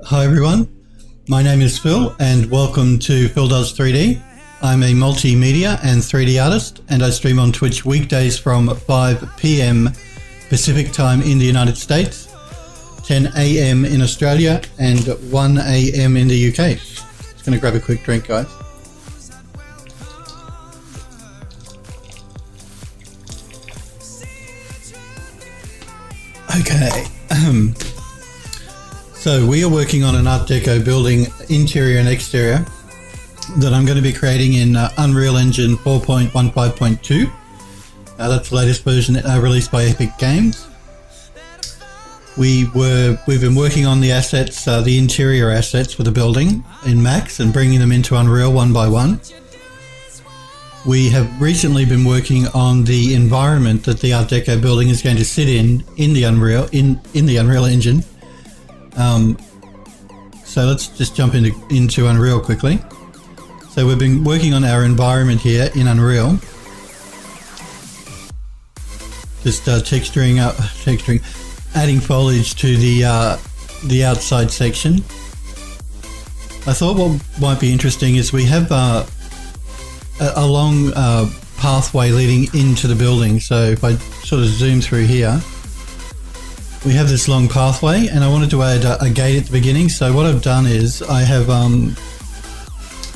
Hi everyone, my name is Phil and welcome to Phil Does 3D. I'm a multimedia and 3D artist and I stream on Twitch weekdays from 5 PM Pacific time in the United States, 10 AM in Australia and 1 AM in the UK. Just going to grab a quick drink, guys. Okay. So we are working on an Art Deco building, interior and exterior, that I'm going to be creating in Unreal Engine 4.15.2. That's the latest version released by Epic Games. We've been working on the assets, the interior assets for the building in Max and bringing them into Unreal one by one. We have recently been working on the environment that the Art Deco building is going to sit in the Unreal Engine. So let's just jump into Unreal quickly. So we've been working on our environment here in Unreal. Just texturing, adding foliage to the outside section. I thought what might be interesting is we have a long pathway leading into the building. So if I sort of zoom through here, we have this long pathway and I wanted to add a gate at the beginning. So what I've done is I have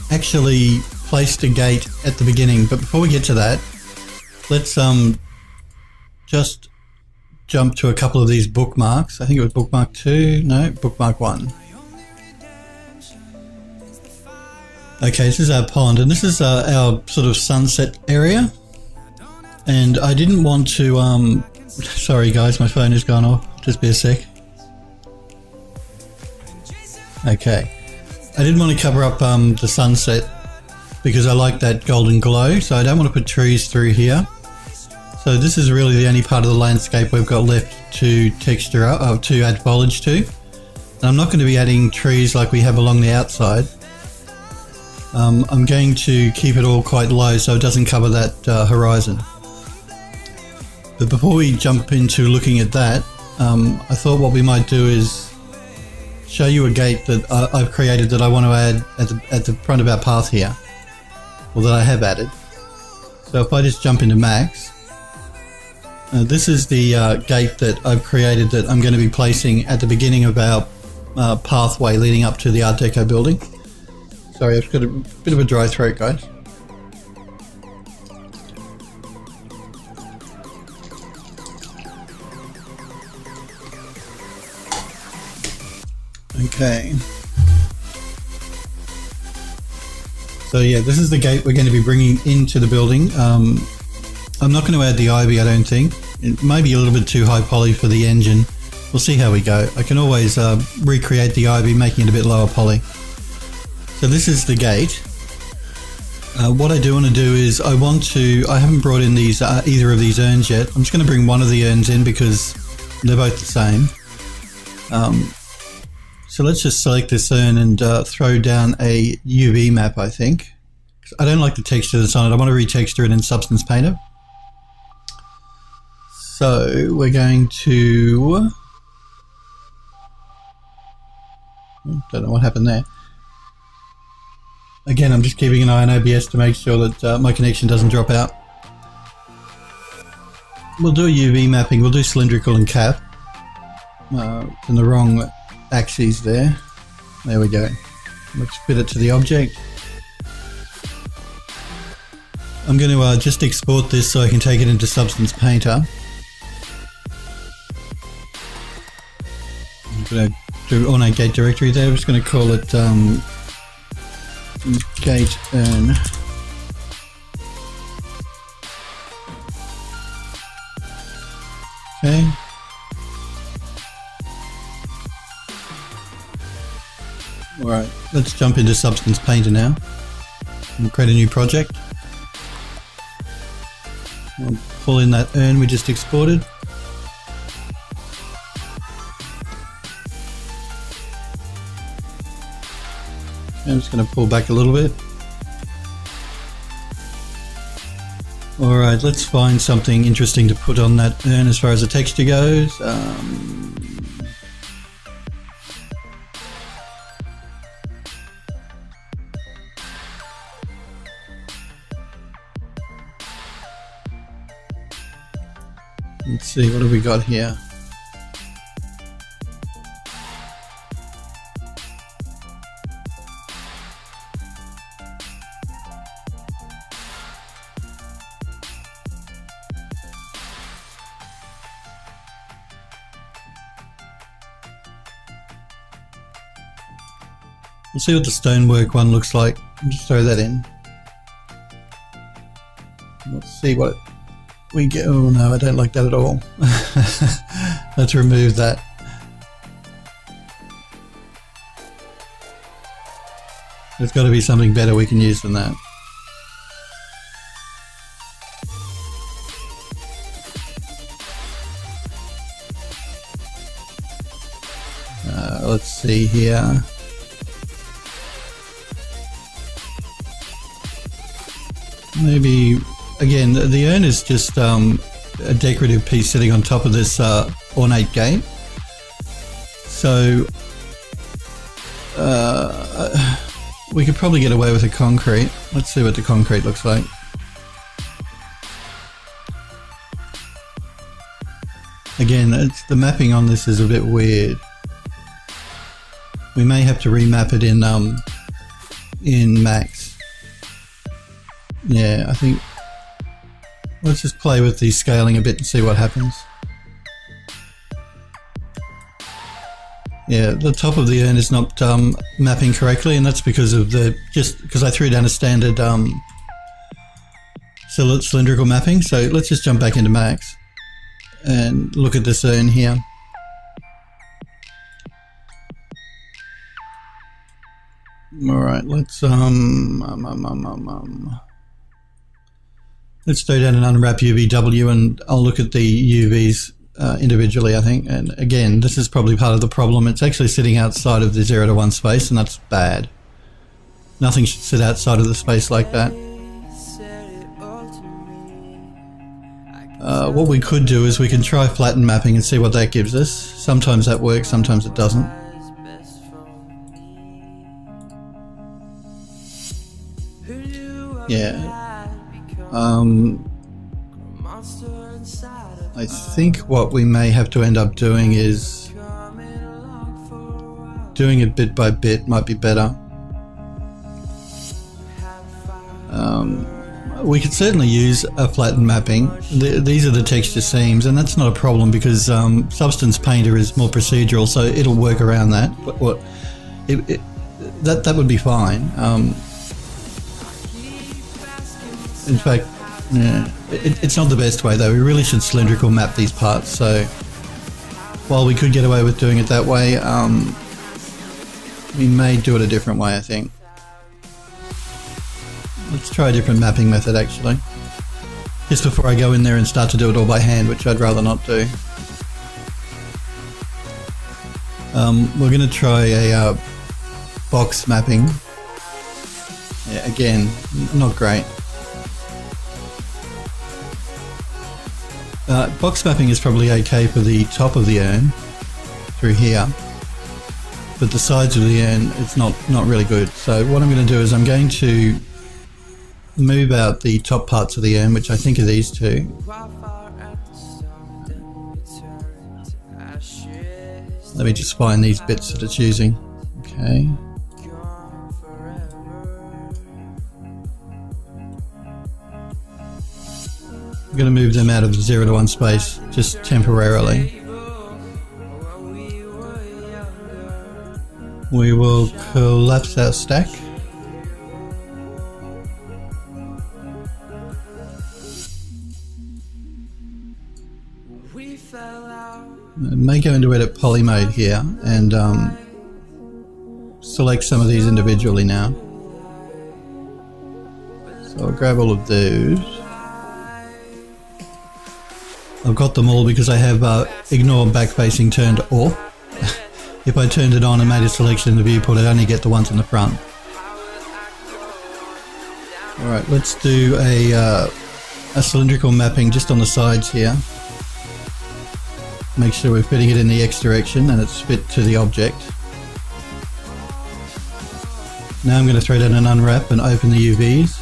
actually placed a gate at the beginning. But before we get to that, let's just jump to a couple of these bookmarks. I think it was bookmark 2, no, bookmark 1. Okay, this is our pond and this is our sort of sunset area. And I didn't want to, sorry guys, my phone has gone off. Just be a sec. Okay. I didn't want to cover up the sunset because I like that golden glow, so I don't want to put trees through here. So this is really the only part of the landscape we've got left to texture up, to add foliage to. And I'm not going to be adding trees like we have along the outside. I'm going to keep it all quite low so it doesn't cover that horizon. But before we jump into looking at that, I thought what we might do is show you a gate that I've created that I want to add at the front of our path here, or that I have added. So if I just jump into Max, this is the gate that I've created that I'm going to be placing at the beginning of our pathway leading up to the Art Deco building. Sorry, I've got a bit of a dry throat, guys. Okay. So yeah, this is the gate we're going to be bringing into the building. I'm not going to add the ivy, I don't think. It may be a little bit too high poly for the engine. We'll see how we go. I can always recreate the ivy, making it a bit lower poly. So this is the gate. What I do want to do is I haven't brought in these either of these urns yet. I'm just going to bring one of the urns in because they're both the same. So let's just select this urn and throw down a UV map, I think. I don't like the texture that's on it. I want to retexture it in Substance Painter. So we're going to... Don't know what happened there. Again, I'm just keeping an eye on OBS to make sure that my connection doesn't drop out. We'll do a UV mapping. We'll do cylindrical and cap. In the wrong axes there. There we go. Let's fit it to the object. I'm going to just export this so I can take it into Substance Painter. I'm going to do ornate gate directory there. I'm just going to call it gate urn. Okay. Alright, let's jump into Substance Painter now and create a new project. We'll pull in that urn we just exported. I'm just going to pull back a little bit. Alright, let's find something interesting to put on that urn as far as the texture goes. Let's see, what have we got here? Let's see what the stonework one looks like. Just throw that in. Let's see what we get. Oh no, I don't like that at all. Let's remove that. There's got to be something better we can use than that. Let's see here. Maybe, again, the urn is just a decorative piece sitting on top of this ornate gate. So we could probably get away with a concrete. Let's see what the concrete looks like. Again, the mapping on this is a bit weird. We may have to remap it in Max. Yeah, I think let's just play with the scaling a bit and see what happens. Yeah, the top of the urn is not mapping correctly, and that's because of because I threw down a standard cylindrical mapping. So let's just jump back into Max and look at this urn here. All right, let's let's throw down an unwrap UVW, and I'll look at the UVs individually, I think. And again, this is probably part of the problem. It's actually sitting outside of the 0 to 1 space, and that's bad. Nothing should sit outside of the space like that. What we could do is we can try flatten mapping and see what that gives us. Sometimes that works, sometimes it doesn't. Yeah. I think what we may have to end up doing is doing it bit by bit might be better. We could certainly use a flattened mapping. These are the texture seams, and that's not a problem because Substance Painter is more procedural, so it'll work around that. But that would be fine. In fact, yeah, it's not the best way though. We really should cylindrical map these parts. So while we could get away with doing it that way, we may do it a different way, I think. Let's try a different mapping method actually. Just before I go in there and start to do it all by hand, which I'd rather not do. We're going to try a box mapping. Yeah, again, not great. Box mapping is probably okay for the top of the urn through here, but the sides of the urn, it's not really good. So what I'm going to do is I'm going to move out the top parts of the urn, which I think are these two. Let me just find these bits that it's using. Okay. I'm going to move them out of the 0 to 1 space just temporarily. We will collapse our stack. I may go into edit poly mode here and select some of these individually now. So I'll grab all of those. I've got them all because I have ignore back-facing turned off. If I turned it on and made a selection in the viewport, I'd only get the ones in the front. Alright, let's do a cylindrical mapping just on the sides here. Make sure we're fitting it in the X direction and it's fit to the object. Now I'm going to throw down an unwrap and open the UVs.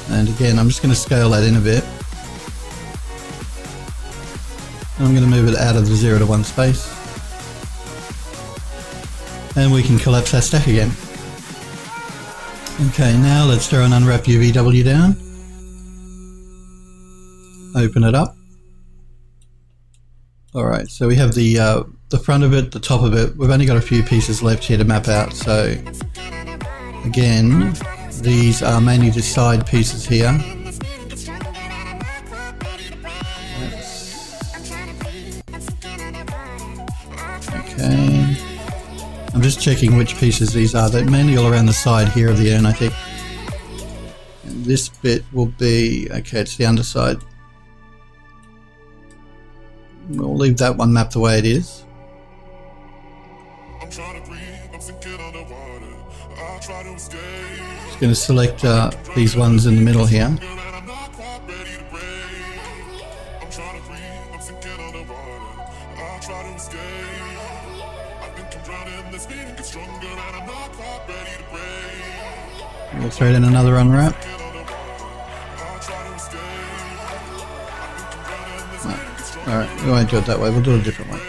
And again, I'm just going to scale that in a bit. I'm going to move it out of the 0 to 1 space. And we can collapse our stack again. Okay, now let's throw an unwrap UVW down. Open it up. Alright, so we have the front of it, the top of it. We've only got a few pieces left here to map out. So again, these are mainly the side pieces here. Okay. I'm just checking which pieces these are. They're mainly all around the side here of the urn, I think. And this bit will be, okay, it's the underside. We'll leave that one mapped the way it is. Just going to select these ones in the middle here. We'll throw in another unwrap. Alright, we won't do it that way, we'll do it a different way.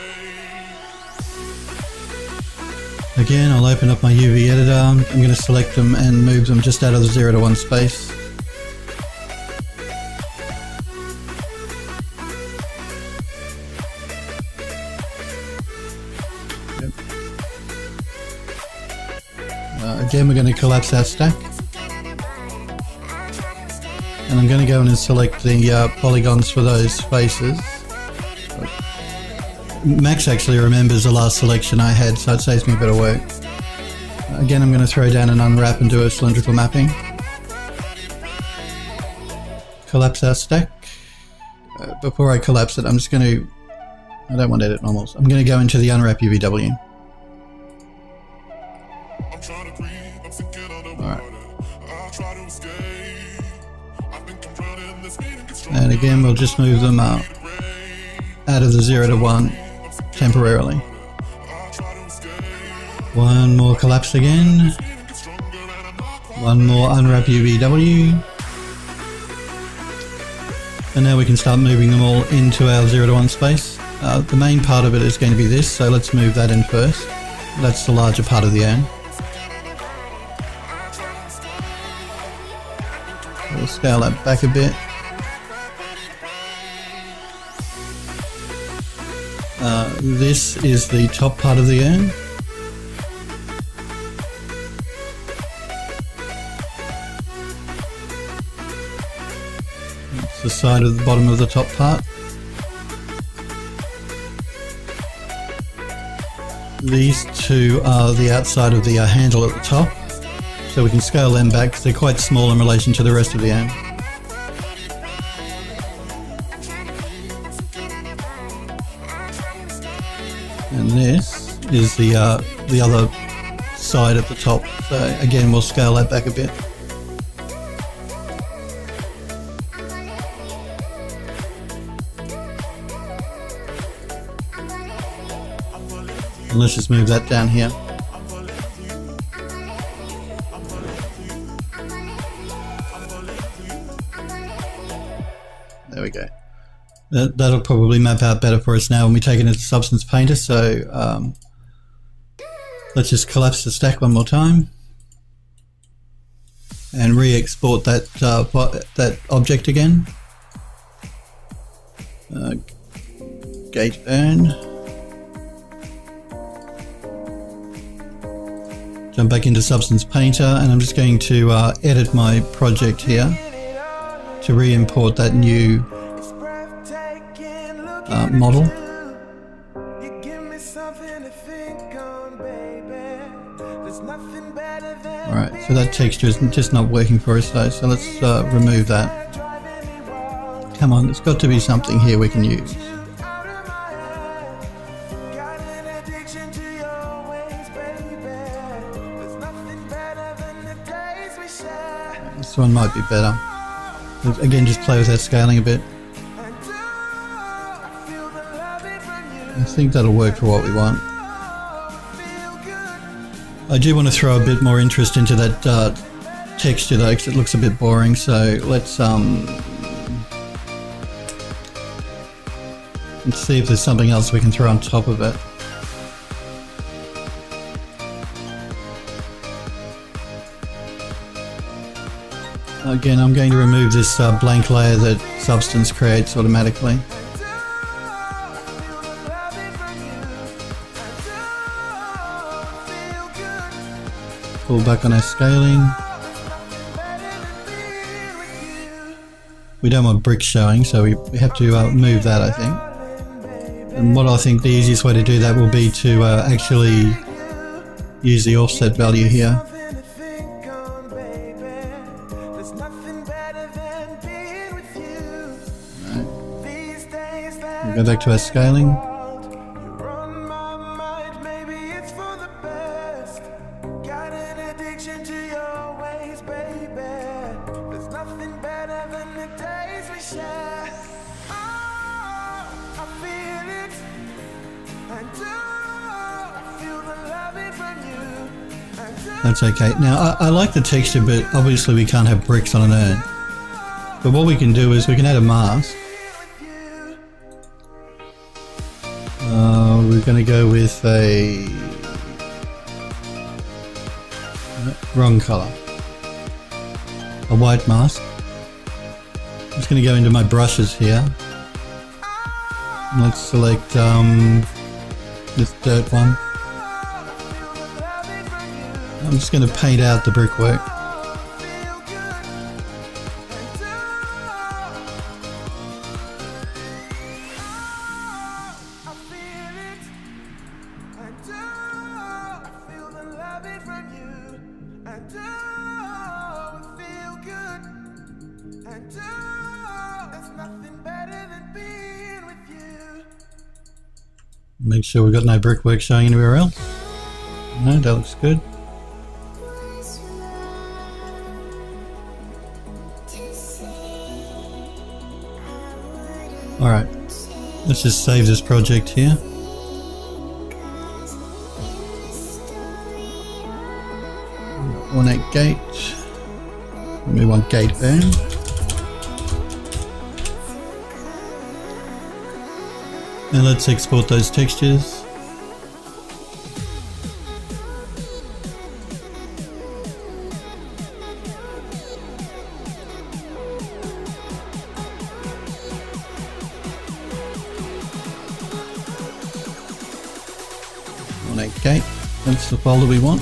Again, I'll open up my UV editor. I'm going to select them and move them just out of the 0 to 1 space. Yep. Again, we're going to collapse our stack. And I'm going to go in and select the polygons for those faces. Max actually remembers the last selection I had, so it saves me a bit of work. Again, I'm going to throw down an unwrap and do a cylindrical mapping. Collapse our stack. Before I collapse it, I'm just going to... I don't want edit normals. I'm going to go into the unwrap UVW. Alright. And again, we'll just move them out of the 0 to 1 temporarily. One more collapse again. One more unwrap UVW. And now we can start moving them all into our 0 to 1 space. The main part of it is going to be this, so let's move that in first. That's the larger part of the urn. We'll scale that back a bit. This is the top part of the urn. It's the side of the bottom of the top part. These two are the outside of the handle at the top, so we can scale them back because they're quite small in relation to the rest of the urn. And this is the other side at the top. So again, we'll scale that back a bit. And let's just move that down here. There we go. That'll probably map out better for us now when we take it into Substance Painter. So let's just collapse the stack one more time and re-export that object again. Gate urn. Jump back into Substance Painter, and I'm just going to edit my project here to re-import that new model. Alright, so that texture is just not working for us though, so let's remove that. Come on, there's got to be something here we can use. This one might be better. Again, just play with that scaling a bit. I think that'll work for what we want. I do want to throw a bit more interest into that texture though, because it looks a bit boring. So let's see if there's something else we can throw on top of it. Again, I'm going to remove this blank layer that Substance creates automatically. Pull back on our scaling. We don't want bricks showing, so we have to move that, I think. And what I think the easiest way to do that will be to actually use the offset value here. Go back to our scaling. That's okay. Now I like the texture, but obviously we can't have bricks on an urn. But what we can do is we can add a mask. We're going to go with a wrong color, a white mask. I'm just going to go into my brushes here. Let's select this dirt one. I'm just going to paint out the brickwork. Make sure we've got no brickwork showing anywhere else. No, that looks good. Alright, let's just save this project here. Want a gate. We want gate urn. And let's export those textures. Gate, that's the folder we want.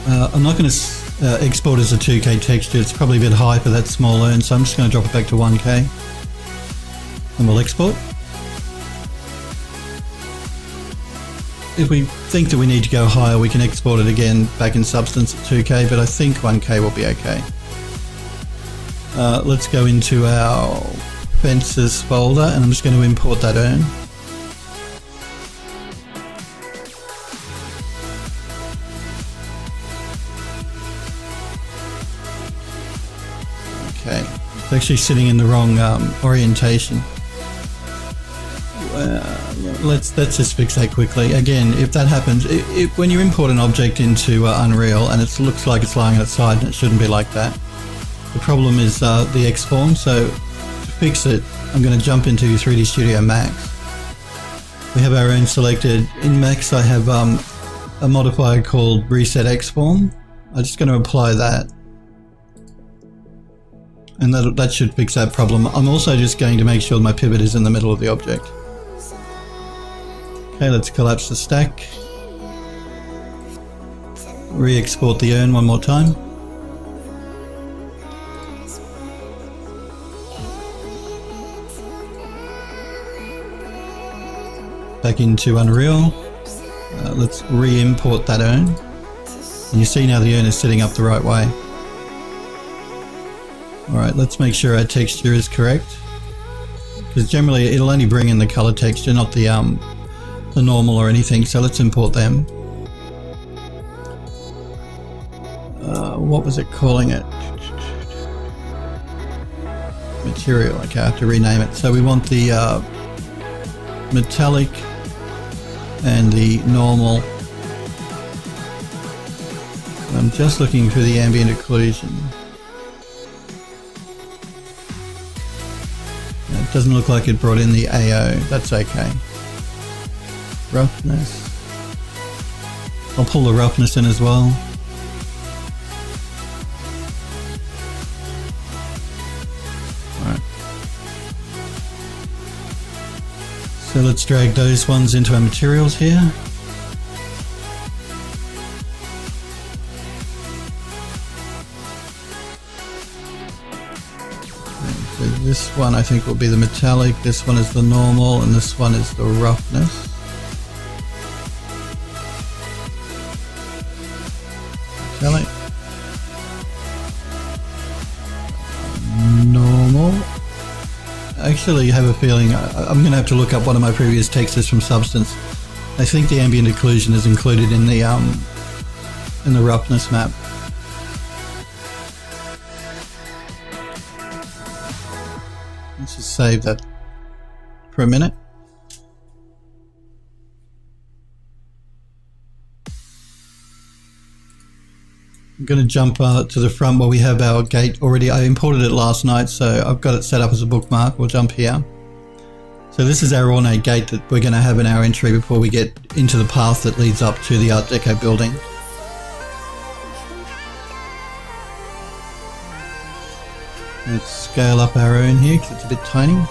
I'm not going to export as a 2K texture, it's probably a bit high for that small urn, so I'm just going to drop it back to 1K and we'll export. If we think that we need to go higher, we can export it again back in Substance at 2K, but I think 1K will be okay. Let's go into our fences folder and I'm just going to import that urn. Okay, it's actually sitting in the wrong orientation. Let's just fix that quickly. Again, if that happens, when you import an object into Unreal and it looks like it's lying on its side, and it shouldn't be like that. The problem is the Xform, so to fix it, I'm going to jump into 3D Studio Max. We have our urn selected. In Max, I have a modifier called Reset Xform. I'm just going to apply that. And that should fix that problem. I'm also just going to make sure my pivot is in the middle of the object. Okay, let's collapse the stack. Re-export the urn one more time. Back into Unreal. Let's re-import that urn. And you see now the urn is sitting up the right way. Alright, let's make sure our texture is correct. Because generally it'll only bring in the color texture, not the normal or anything, so let's import them. What was it calling it? Material, okay, I have to rename it. So we want the metallic and the normal. I'm just looking for the ambient occlusion. Doesn't look like it brought in the AO. That's okay. Roughness. I'll pull the roughness in as well. Alright. So let's drag those ones into our materials here. So this one I think will be the metallic, this one is the normal, and this one is the roughness. Metallic. Normal. I actually have a feeling I'm going to have to look up one of my previous textures from Substance. I think the ambient occlusion is included in the roughness map. Let's just save that for a minute. I'm going to jump to the front where we have our gate already. I imported it last night, so I've got it set up as a bookmark. We'll jump here. So this is our ornate gate that we're going to have in our entry before we get into the path that leads up to the Art Deco building. Let's scale up our own here because it's a bit tiny.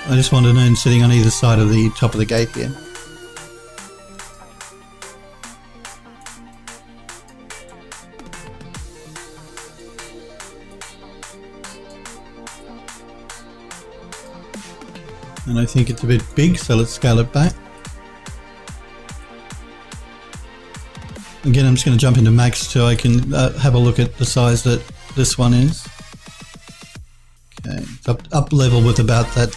I just want a known sitting on either side of the top of the gate here. And I think it's a bit big, so let's scale it back. Again, I'm just going to jump into max so I can have a look at the size that this one is. Okay, it's up level with about that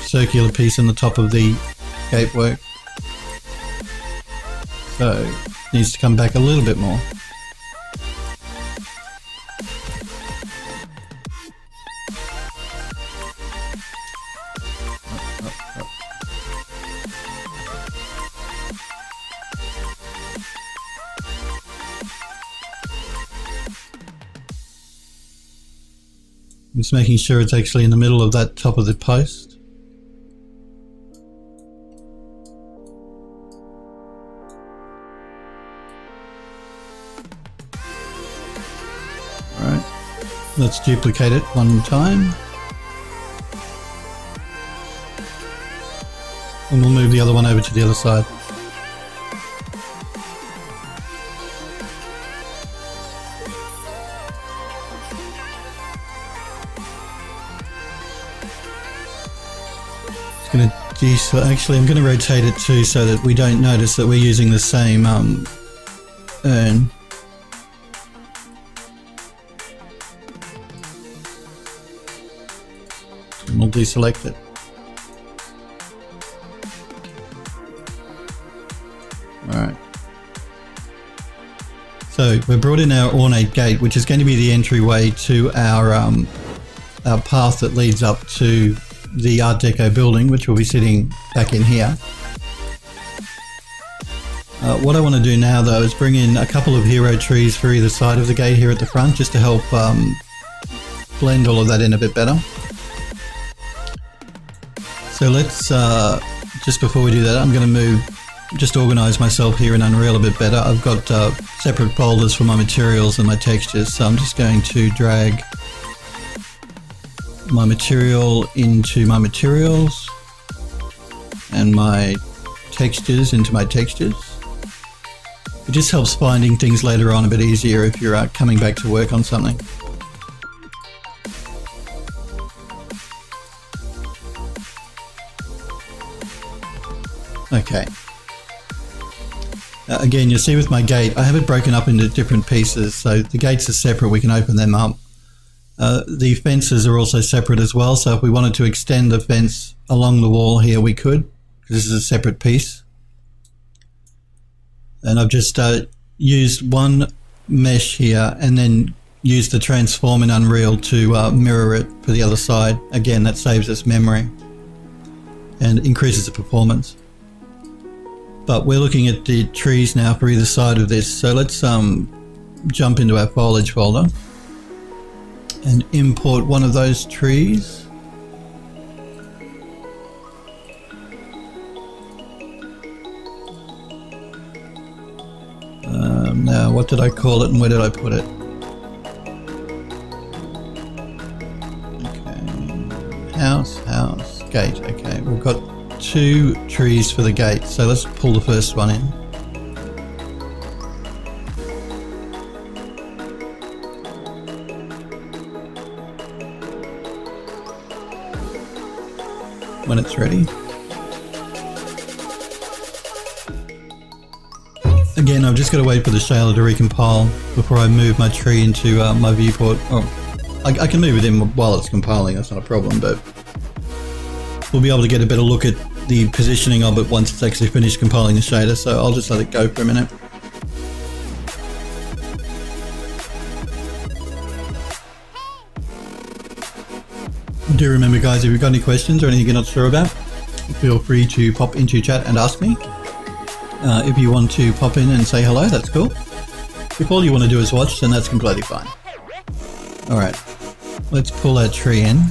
circular piece in the top of the gatework. So, it needs to come back a little bit more. Just making sure it's actually in the middle of that top of the post. Alright, let's duplicate it one time. And we'll move the other one over to the other side. Actually, I'm going to rotate it too so that we don't notice that we're using the same urn. And we'll deselect it. Alright. So we brought in our ornate gate, which is going to be the entryway to our path that leads up to the Art Deco building, which will be sitting back in here. What I want to do now though is bring in a couple of hero trees for either side of the gate here at the front, just to help blend all of that in a bit better. So let's, just before we do that, I'm going to just organize myself here in Unreal a bit better. I've got separate folders for my materials and my textures, so I'm just going to drag my material into my materials and my textures into my textures. It just helps finding things later on a bit easier if you're coming back to work on something. Okay. Again, you'll see with my gate, I have it broken up into different pieces, so the gates are separate, we can open them up. The fences are also separate as well, so if we wanted to extend the fence along the wall here, we could, because this is a separate piece. And I've just used one mesh here and then used the transform in Unreal to mirror it for the other side. Again, that saves us memory. and increases the performance. But we're looking at the trees now for either side of this, so let's jump into our foliage folder and import one of those trees. Now what did I call it and where did I put it? Okay, house, gate. Okay, we've got 2 trees for the gate, so let's pull the first one in. When it's ready. Again, I've just got to wait for the shader to recompile before I move my tree into my viewport. Oh, I can move it in while it's compiling, that's not a problem, but we'll be able to get a better look at the positioning of it once it's actually finished compiling the shader, so I'll just let it go for a minute. Do remember, guys, if you've got any questions or anything you're not sure about, feel free to pop into chat and ask me. If you want to pop in and say hello, that's cool. If all you want to do is watch, then that's completely fine. Alright, let's pull our tree in.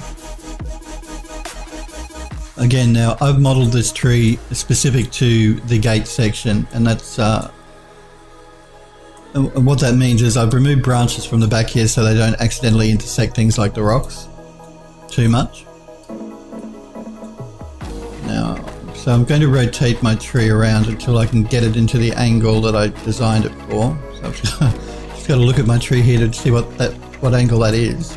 Again, now I've modeled this tree specific to the gate section, and that's what that means is I've removed branches from the back here so they don't accidentally intersect things like the rocks too much. Now, so I'm going to rotate my tree around until I can get it into the angle that I designed it for. So I've just got to look at my tree here to see what angle that is.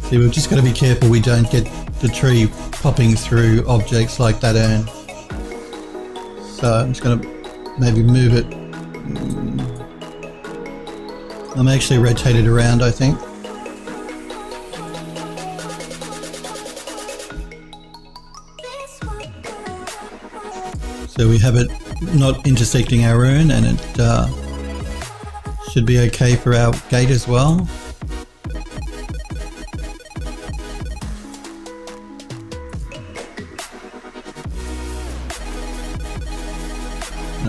See, we've just got to be careful we don't get the tree popping through objects like that urn. So I'm just going to maybe move it. I'm actually rotate it around, I think. So we have it not intersecting our urn, and it should be okay for our gate as well.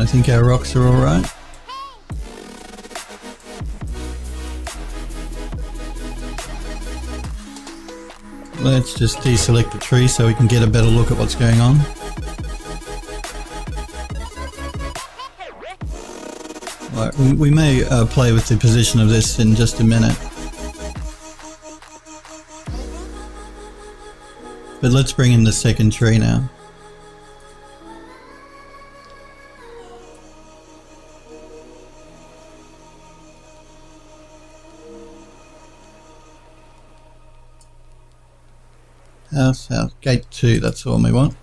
I think our rocks are alright. Let's just deselect the tree so we can get a better look at what's going on. Right, we may play with the position of this in just a minute. But let's bring in the second tree now. House, gate 2, that's all we want.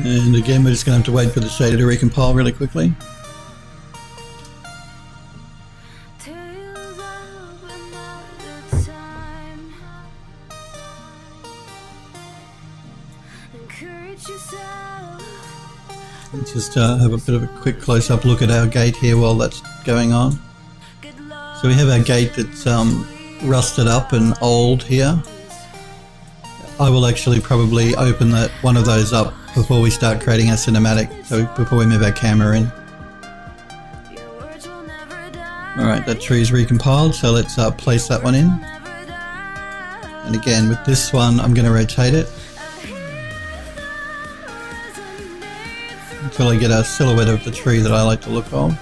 And again, we're just going to have to wait for the shader to recompile really quickly. Let's just have a bit of a quick close-up look at our gate here while that's going on. So we have our gate that's rusted up and old here. I will actually probably open one of those up before we start creating our cinematic, so before we move our camera in. Alright, that tree is recompiled, so let's place that one in. And again, with this one, I'm going to rotate it until I get a silhouette of the tree that I like to look of.